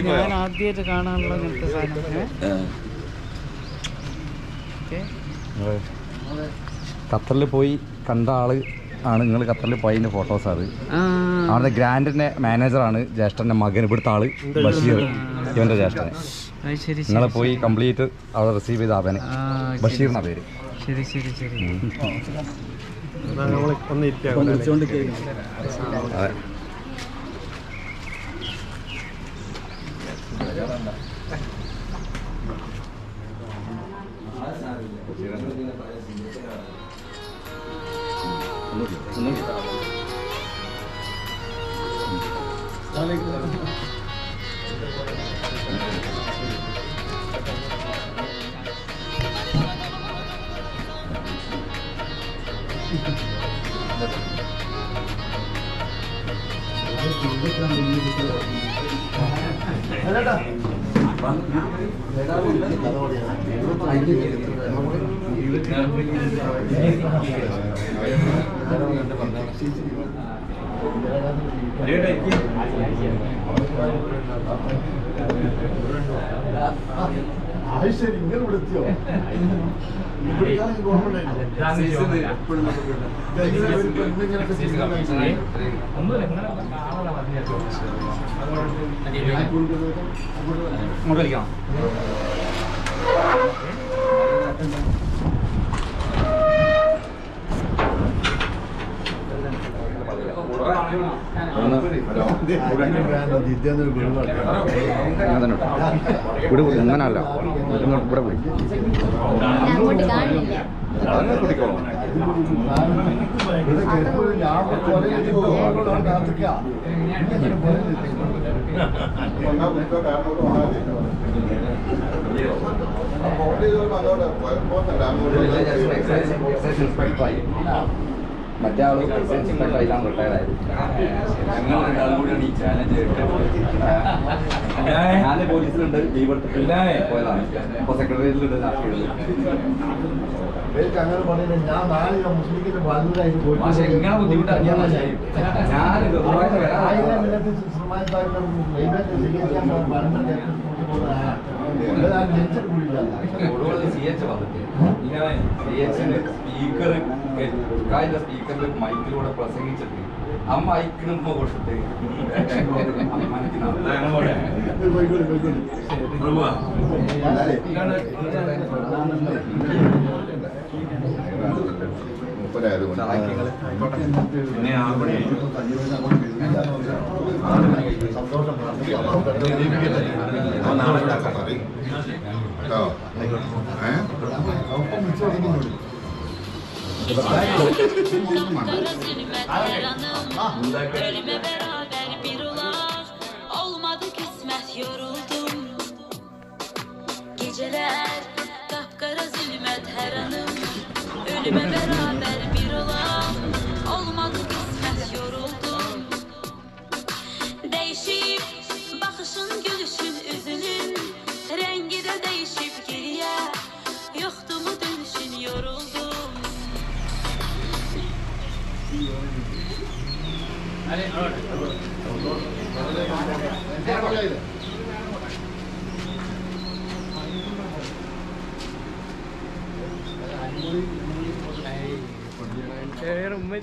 ഞാൻ ആദ്യമായിട്ട് കാണാനുള്ള അങ്ങനത്തെ സാധനം. ഖത്തറിൽ പോയി കണ്ട ആള് ആണ് നിങ്ങൾ. ഖത്തറിൽ പോയതിൻ്റെ ഫോട്ടോസ് അത്. അവിടുത്തെ ഗ്രാൻഡിൻ്റെ മാനേജറാണ് ജ്യേഷ്ഠൻ്റെ മകൻ. ഇവിടുത്തെ ആള് ബഷീർ, ഇവൻ്റെ ജ്യേഷ്ഠനെ. നിങ്ങളെ പോയി കംപ്ലീറ്റ് അവിടെ റിസീവ് ചെയ്ത അവനെ ബഷീർ എന്നാ പേര്. ശരി ശരി ശരി. അതെ. നിങ്ങൾ വിളിച്ചോ? ഇങ്ങനല്ല, ഇവിടെ പോയി മറ്റേ ആള് അതിലാണ് റിട്ടയർഡായത്. ഞങ്ങൾ ഈ ചാലഞ്ച് ഞാൻ പോലീസിലുണ്ട്, ലീവ് എടുത്തിട്ടില്ല പോയതാണ്. ഇപ്പോൾ സെക്രട്ടേറിയറ്റിലുണ്ട്, രാഷ്ട്രീയത്തിൽ. ഇങ്ങനെ ബുദ്ധിമുട്ടാണ്. സ്പീക്കറിൽ മൈക്കിലൂടെ പ്രസംഗിച്ചിട്ട് ആ മൈക്കിന് ഉമ്മ കൊടുത്തിട്ട് Ölüme beraber bir olak olmadı kısmet yoruldum. Geceler kapkara zulmet her anım. Ölüme beraber bir olak olmadı kısmet yoruldum. Değişip bakışın, gülüşün, üzünün rengi de değişip geriye yoktu mu dönüşün yoruldum. ഉമ്മ